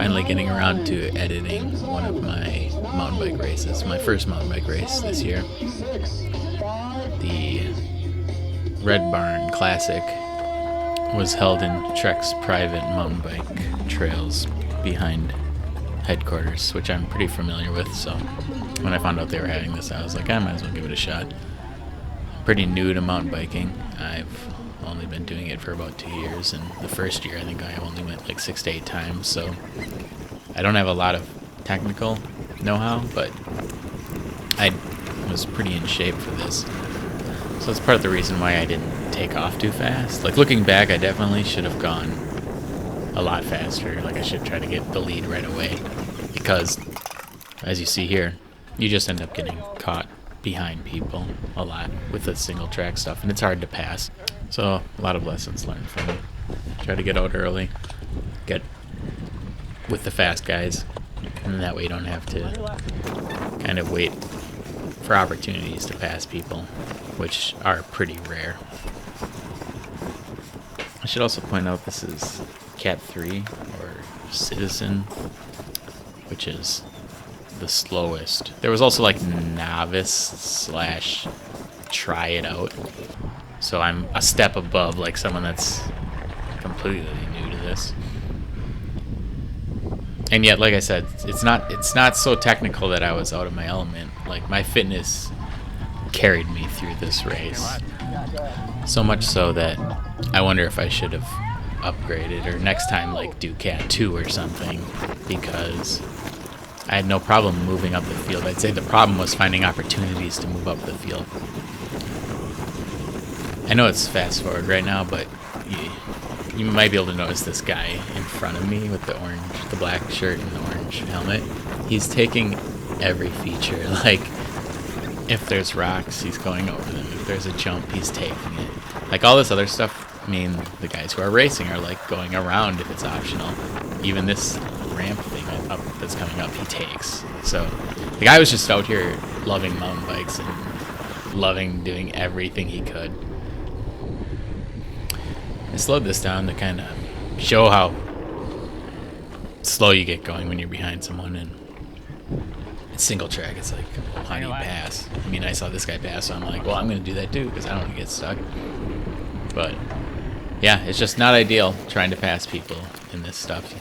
Finally getting around to editing one of my mountain bike races, my first mountain bike race this year. The Red Barn Classic was held in Trek's private mountain bike trails behind headquarters, which I'm pretty familiar with, so when I found out they were having this, I was like, I might as well give it a shot. I'm pretty new to mountain biking. I've only been doing it for about 2 years, and the first year I think I only went like 6 to 8 times, so I don't have a lot of technical know-how, but I was pretty in shape for this. So that's part of the reason why I didn't take off too fast. Like, looking back, I definitely should have gone a lot faster. Like, I should try to get the lead right away, because as you see here, you just end up getting caught behind people a lot with the single track stuff, and it's hard to pass. So a lot of lessons learned from it. Try to get out early, get with the fast guys, and that way you don't have to kind of wait for opportunities to pass people, which are pretty rare. I should also point out this is Cat 3 or Citizen, which is the slowest. There was also like novice slash try it out. So I'm a step above like someone that's completely new to this. And yet, like I said, it's not so technical that I was out of my element. Like, my fitness carried me through this race. So much so that I wonder if I should have upgraded, or next time like do Cat 2 or something, because I had no problem moving up the field. I'd say the problem was finding opportunities to move up the field. I know it's fast forward right now, but you might be able to notice this guy in front of me with the black shirt and the orange helmet. He's taking every feature. Like, if there's rocks, he's going over them. If there's a jump, he's taking it. Like, all this other stuff, I mean, the guys who are racing are like going around if it's optional. Even this ramp thing up that's coming up, he takes. So the guy was just out here loving mountain bikes and loving doing everything he could. I slowed this down to kind of show how slow you get going when you're behind someone, and it's single track. It's like, how do you pass? I mean, I saw this guy pass, so I'm like, well, I'm going to do that too, because I don't want to get stuck. But yeah, it's just not ideal trying to pass people in this stuff.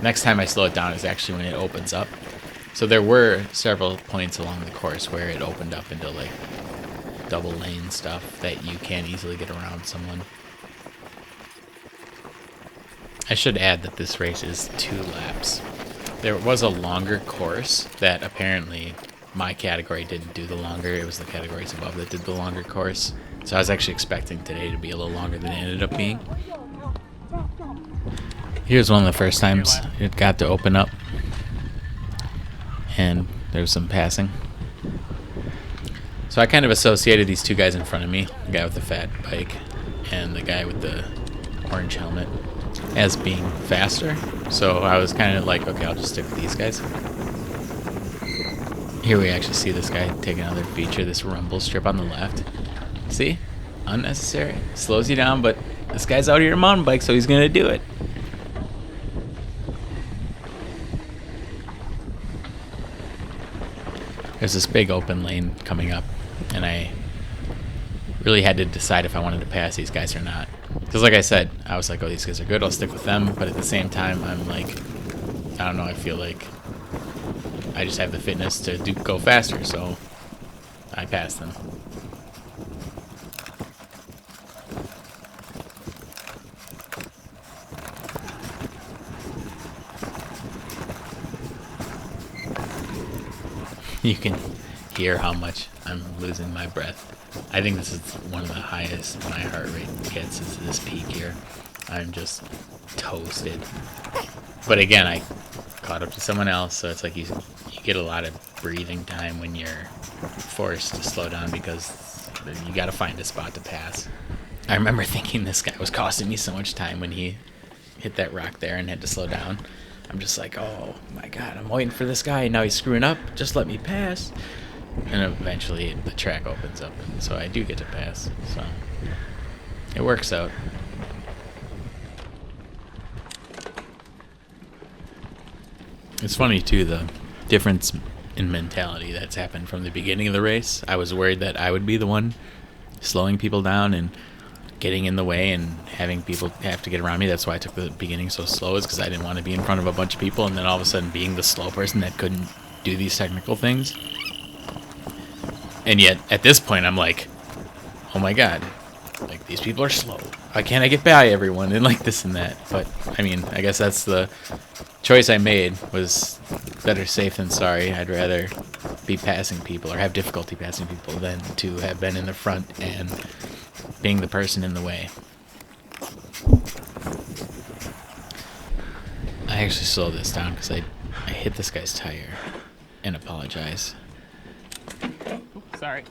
Next time I slow it down is actually when it opens up. So there were several points along the course where it opened up into like double lane stuff that you can easily get around someone. I should add that this race is 2 laps. There was a longer course that apparently my category didn't do the longer. It was the categories above that did the longer course. So I was actually expecting today to be a little longer than it ended up being. Here's one of the first times it got to open up, and there was some passing. So I kind of associated these 2 guys in front of me, the guy with the fat bike and the guy with the orange helmet, as being faster. So I was kind of like, okay, I'll just stick with these guys. Here we actually see this guy take another feature, this rumble strip on the left. See? Unnecessary. Slows you down, but this guy's out here on a mountain bike, so he's going to do it. There's this big open lane coming up, and I really had to decide if I wanted to pass these guys or not. Because like I said, I was like, oh, these guys are good, I'll stick with them. But at the same time, I'm like, I don't know, I feel like I just have the fitness to go faster, so I passed them. You can hear how much I'm losing my breath. I think this is one of the highest my heart rate gets, is this peak here. I'm just toasted. But again, I caught up to someone else, so it's like you get a lot of breathing time when you're forced to slow down, because you got to find a spot to pass. I remember thinking this guy was costing me so much time when he hit that rock there and had to slow down. I'm just like, oh my god, I'm waiting for this guy, now he's screwing up, just let me pass. And eventually the track opens up, and so I do get to pass, so it works out. It's funny too, the difference in mentality that's happened from the beginning of the race. I was worried that I would be the one slowing people down and getting in the way and having people have to get around me. That's why I took the beginning so slow, is because I didn't want to be in front of a bunch of people and then all of a sudden being the slow person that couldn't do these technical things. And yet at this point I'm like, oh my god, like these people are slow. Why can't I get by everyone and like this and that? But I mean, I guess that's the choice I made, was better safe than sorry. I'd rather be passing people or have difficulty passing people than to have been in the front and being the person in the way. I actually slowed this down because I hit this guy's tire and apologize. Sorry.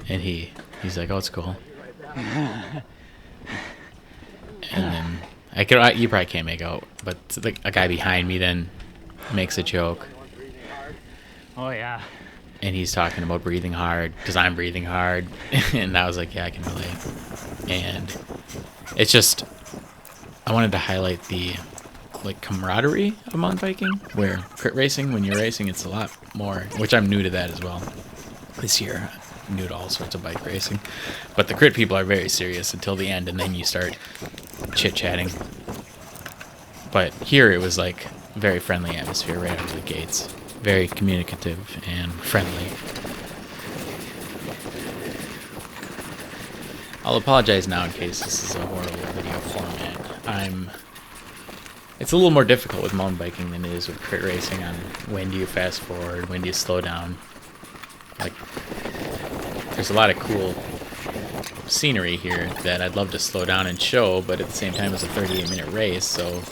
And he's like, oh, it's cool. And then you probably can't make out, but like a guy behind me then makes a joke. Oh yeah. And he's talking about breathing hard because I'm breathing hard, and I was like, yeah, I can relate. And it's just, I wanted to highlight the like camaraderie of mountain biking, where crit racing, when you're racing, it's a lot more, which I'm new to that as well. This year, I'm new to all sorts of bike racing, but the crit people are very serious until the end, and then you start chit-chatting. But here it was like very friendly atmosphere right out of the gates. Very communicative and friendly. I'll apologize now in case this is a horrible video format. It's a little more difficult with mountain biking than it is with crit racing on when do you fast forward, when do you slow down. Like, there's a lot of cool scenery here that I'd love to slow down and show, but at the same time it's a 38-minute race, so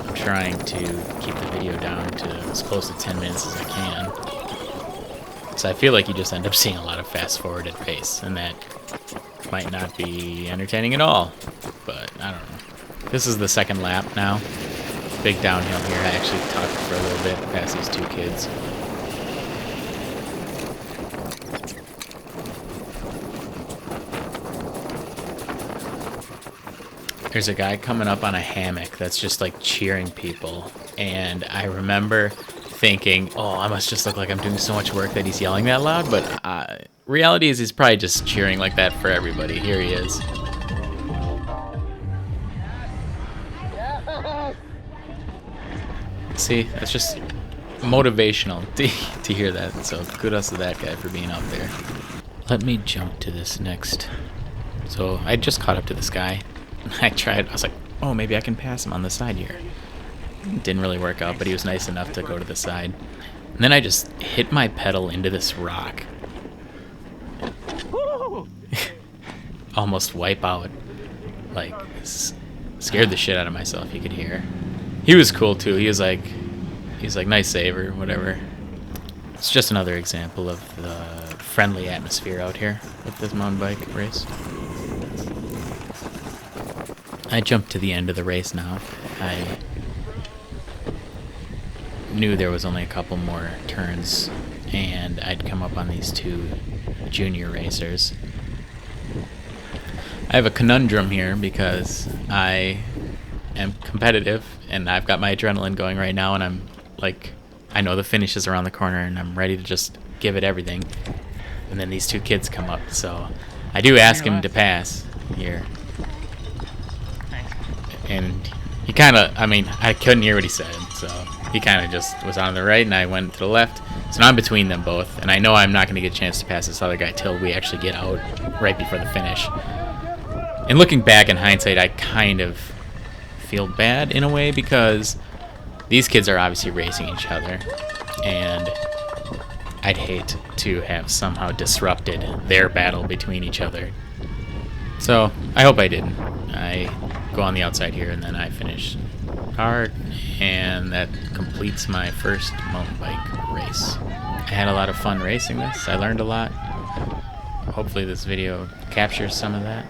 I'm trying to keep the video down to as close to 10 minutes as I can. So I feel like you just end up seeing a lot of fast-forwarded pace, and that might not be entertaining at all, but I don't know. This is the second lap now. Big downhill here. I actually talked for a little bit past these two kids. There's a guy coming up on a hammock that's just like cheering people, and I remember thinking, oh, I must just look like I'm doing so much work that he's yelling that loud, but reality is he's probably just cheering like that for everybody. Here he is. See, that's just motivational to hear that, so kudos to that guy for being out there. Let me jump to this next. So I just caught up to this guy. I was like, oh, maybe I can pass him on the side here. Didn't really work out, but he was nice enough to go to the side. And then I just hit my pedal into this rock. Almost wipe out. Like, scared the shit out of myself, you could hear. He was cool too. He was like, nice save or whatever. It's just another example of the friendly atmosphere out here with this mountain bike race. I jumped to the end of the race now. I knew there was only a couple more turns and I'd come up on these two junior racers. I have a conundrum here because I am competitive and I've got my adrenaline going right now, and I'm like, I know the finish is around the corner and I'm ready to just give it everything. And then these two kids come up, so I do ask him to pass here. And he kind of, I mean, I couldn't hear what he said, so he kind of just was on the right and I went to the left. So now I'm between them both, and I know I'm not going to get a chance to pass this other guy till we actually get out right before the finish. And looking back in hindsight, I kind of feel bad in a way because these kids are obviously racing each other, and I'd hate to have somehow disrupted their battle between each other. So I hope I didn't. I go on the outside here and then I finish hard, and that completes my first mountain bike race. I had a lot of fun racing this. I learned a lot. Hopefully this video captures some of that.